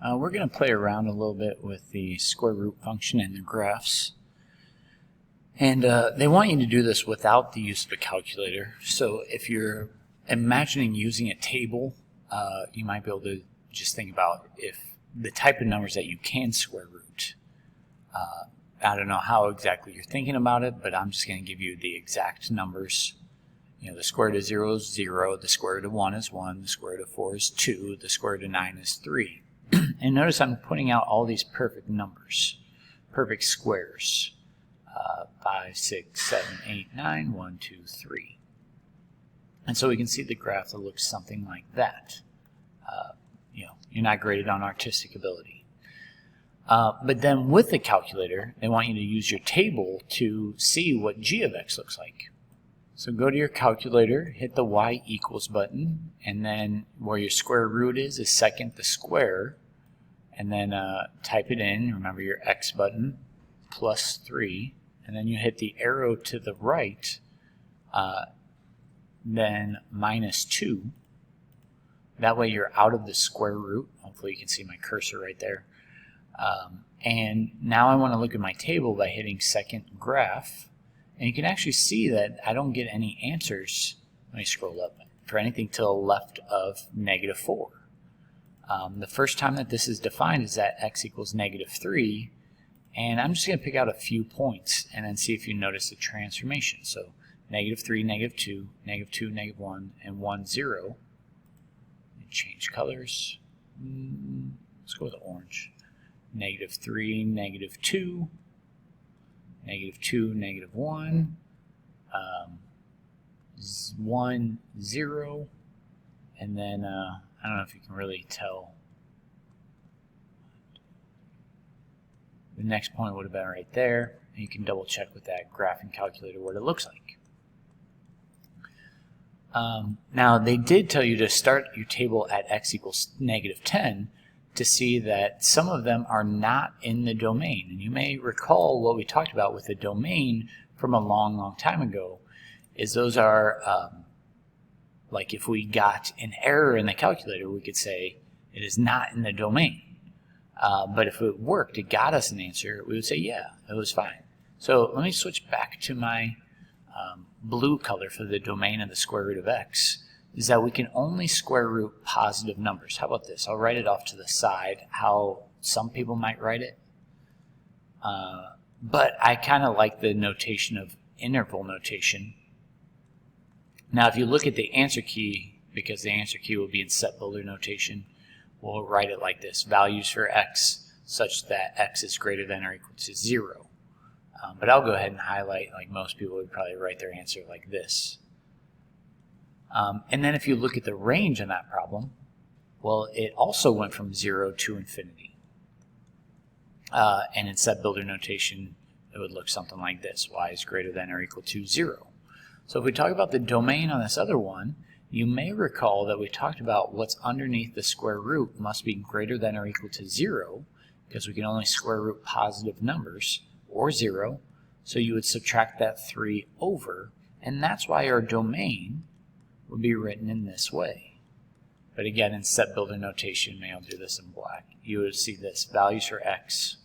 We're going to play around a little bit with the square root function and the graphs. And they want you to do this without the use of a calculator. So if you're imagining using a table, you might be able to just think about if the type of numbers that you can square root. I don't know how exactly you're thinking about it, but I'm just going to give you the exact numbers. You know, the square root of 0 is 0, the square root of 1 is 1, the square root of 4 is 2, the square root of 9 is 3. And notice I'm putting out all these perfect numbers, perfect squares. 5, 6, 7, 8, 9, 1, 2, 3. And so we can see the graph that looks something like that. You know, you're not graded on artistic ability. But then with the calculator, they want you to use your table to see what g of x looks like. So go to your calculator, hit the y equals button, and then where your square root is second the square, and then type it in, remember your x button, plus 3, and then you hit the arrow to the right, then minus 2. That way you're out of the square root. Hopefully you can see my cursor right there. And now I want to look at my table by hitting second graph. And you can actually see that I don't get any answers, let me scroll up, for anything to the left of -4. The first time that this is defined is at x equals -3. And I'm just going to pick out a few points and then see if you notice the transformation. So -3, -2, -2, -1, and 1, 0. Change colors. Let's go with orange. -3, -2. -2, -1, 1, 0, and then I don't know if you can really tell. The next point would have been right there, and you can double check with that graphing calculator what it looks like. Now they did tell you to start your table at x equals -10 to see that some of them are not in the domain. And you may recall what we talked about with the domain from a long time ago is those are like if we got an error in the calculator, we could say it is not in the domain. But if it worked, it got us an answer, we would say yeah, it was fine. So let me switch back to my blue color for the domain of the square root of x. Is that we can only square root positive numbers. How about this? I'll write it off to the side, how some people might write it. But I kind of like the notation of interval notation. Now if you look at the answer key, because the answer key will be in set builder notation, we'll write it like this: values for x such that x is greater than or equal to 0. But I'll go ahead and highlight, like most people would probably write their answer like this. And then if you look at the range on that problem, well, it also went from 0 to infinity. And in set builder notation, it would look something like this: y is greater than or equal to 0. So if we talk about the domain on this other one, you may recall that we talked about what's underneath the square root must be greater than or equal to 0, because we can only square root positive numbers, or 0. So you would subtract that 3 over, and that's why our domain would be written in this way. But again, in set builder notation, maybe I'll do this in black, you would see this: values for x.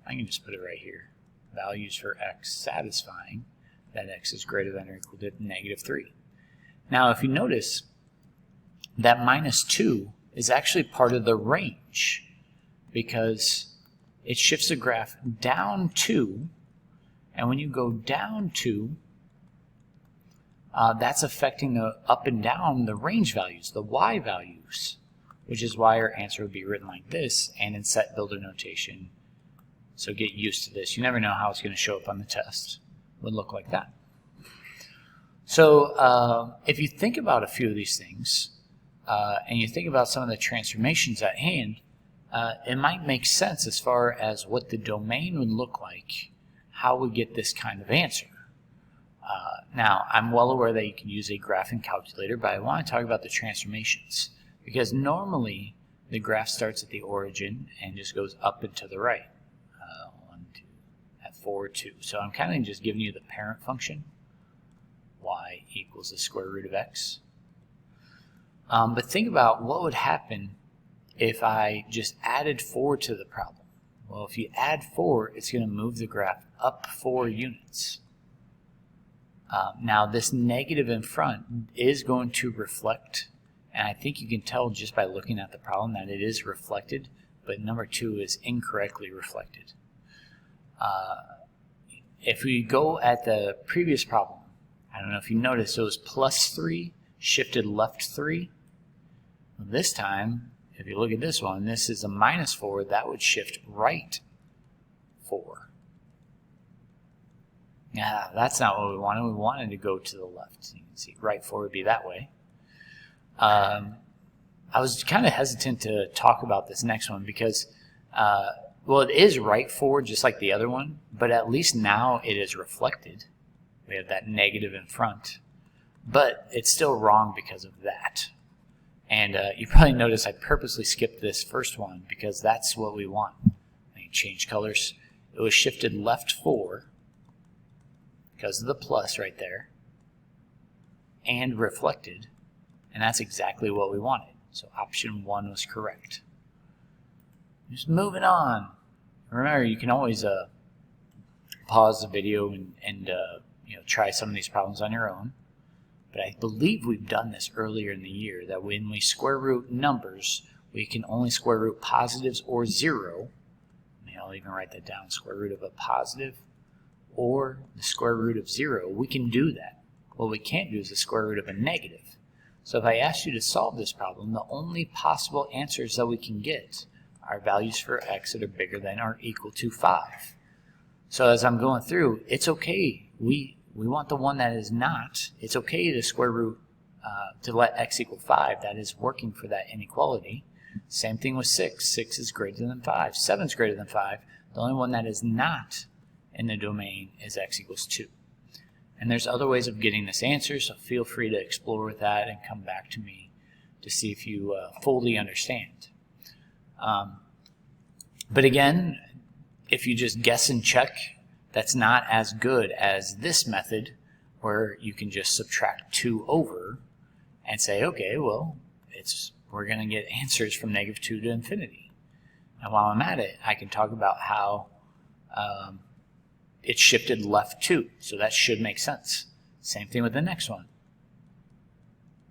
I can just put it right here. Values for x satisfying that x is greater than or equal to -3. Now if you notice, that -2 is actually part of the range, because it shifts the graph down 2, and when you go down 2, that's affecting the up and down the range values, the y values, which is why our answer would be written like this and in set builder notation. So get used to this. You never know how it's going to show up on the test. It would look like that. So if you think about a few of these things, and you think about some of the transformations at hand, it might make sense as far as what the domain would look like, how we get this kind of answer. Now, I'm well aware that you can use a graphing calculator, but I want to talk about the transformations, because normally the graph starts at the origin and just goes up and to the right. 1, 2, at 4, 2. So I'm kind of just giving you the parent function, y equals the square root of x. But think about what would happen if I just added 4 to the problem? Well, if you add 4, it's going to move the graph up 4 units. Now this negative in front is going to reflect, and I think you can tell just by looking at the problem that it is reflected, but number 2 is incorrectly reflected. If we go at the previous problem, I don't know if you noticed, it was +3 shifted left 3. This time, if you look at this one, this is a -4, that would shift right 4. Yeah, that's not what we wanted. We wanted to go to the left. You can see right 4 would be that way. I was kind of hesitant to talk about this next one because, well, it is right 4 just like the other one, but at least now it is reflected. We have that negative in front, but it's still wrong because of that. And you probably noticed I purposely skipped this first one because that's what we want. I can change colors. It was shifted left 4 because of the plus right there, and reflected, and that's exactly what we wanted. So option 1 was correct. Just moving on. Remember, you can always pause the video and try some of these problems on your own. But I believe we've done this earlier in the year, that when we square root numbers, we can only square root positives or 0. I'll even write that down, square root of a positive or the square root of 0. We can do that. What we can't do is the square root of a negative. So if I asked you to solve this problem, the only possible answers that we can get are values for x that are bigger than or equal to 5. So as I'm going through, it's okay. We want the one that is not. It's okay to square root, to let x equal 5. That is working for that inequality. Same thing with 6. 6 is greater than 5. 7 is greater than 5. The only one that is not in the domain is x equals 2. And there's other ways of getting this answer, so feel free to explore with that and come back to me to see if you fully understand. But again, if you just guess and check, that's not as good as this method where you can just subtract 2 over and say, okay, well, we're going to get answers from -2 to infinity. And while I'm at it, I can talk about how it's shifted left 2, so that should make sense. Same thing with the next one.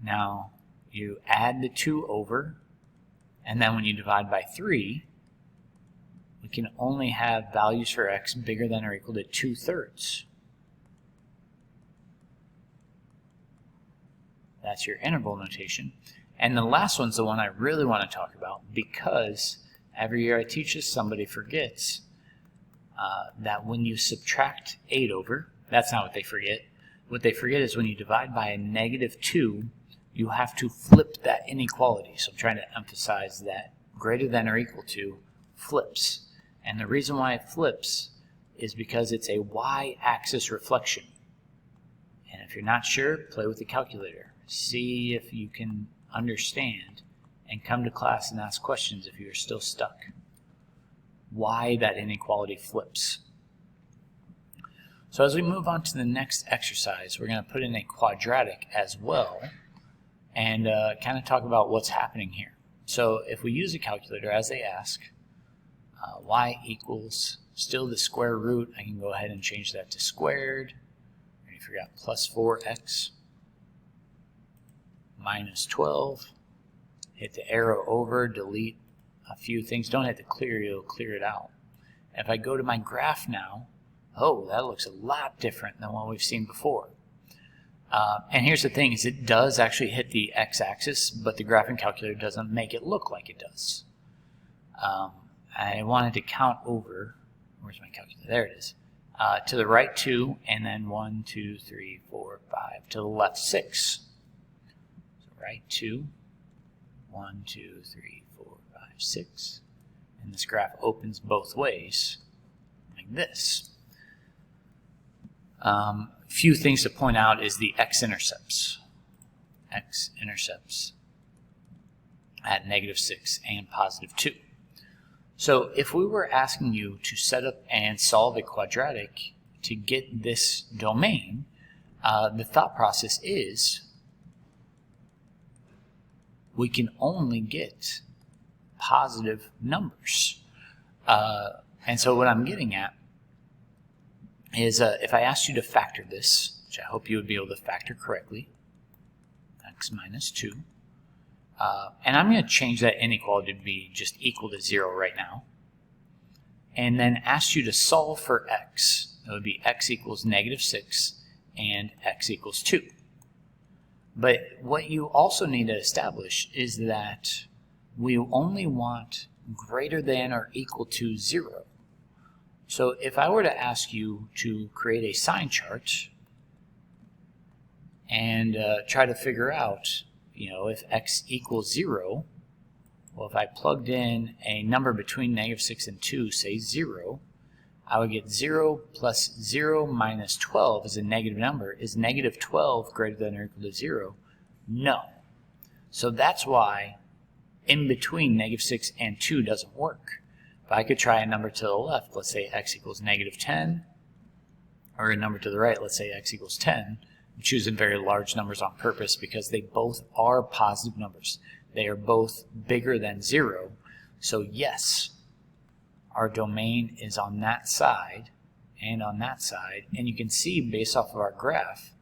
Now, you add the 2 over, and then when you divide by 3, we can only have values for x bigger than or equal to 2/3. That's your interval notation. And the last one's the one I really want to talk about, because every year I teach this, somebody forgets that when you subtract 8 over, that's not what they forget. What they forget is when you divide by a -2, you have to flip that inequality. So I'm trying to emphasize that greater than or equal to flips. And the reason why it flips is because it's a y-axis reflection. And if you're not sure, play with the calculator. See if you can understand and come to class and ask questions if you're still stuck. Why that inequality flips. So as we move on to the next exercise, we're going to put in a quadratic as well and kind of talk about what's happening here. So if we use a calculator as they ask, y equals still the square root. I can go ahead and change that to squared. I forgot +4x minus 12. Hit the arrow over, delete a few things. Don't hit the clear, you'll clear it out. If I go to my graph now, oh, that looks a lot different than what we've seen before. And here's the thing, is it does actually hit the x-axis, but the graphing calculator doesn't make it look like it does. I wanted to count over, where's my calculator? There it is. To the right 2, and then 1, 2, 3, 4, 5. To the left 6. So right 2, 1, 2, 3, 4, 5, 6. And this graph opens both ways, like this. Few things to point out is the x-intercepts. X-intercepts at -6 and +2. So if we were asking you to set up and solve a quadratic to get this domain, the thought process is we can only get positive numbers. And so what I'm getting at is if I asked you to factor this, which I hope you would be able to factor correctly, x minus 2, and I'm going to change that inequality to be just equal to 0 right now, and then ask you to solve for x. That would be x equals -6 and x equals 2. But what you also need to establish is that we only want greater than or equal to 0. So if I were to ask you to create a sign chart and try to figure out, if x equals 0, well, if I plugged in a number between -6 and 2, say 0, I would get 0 plus 0 minus 12 is a negative number. Is negative 12 greater than or equal to 0? No. So that's why in between -6 and 2 doesn't work. If I could try a number to the left, let's say x equals -10, or a number to the right, let's say x equals 10, I'm choosing very large numbers on purpose because they both are positive numbers. They are both bigger than 0. So yes, our domain is on that side and on that side. And you can see based off of our graph,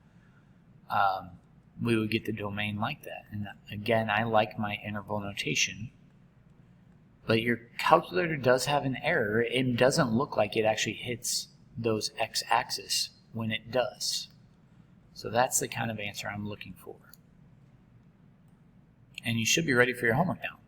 we would get the domain like that. And again, I like my interval notation. But your calculator does have an error. It doesn't look like it actually hits those x-axis when it does. So that's the kind of answer I'm looking for. And you should be ready for your homework now.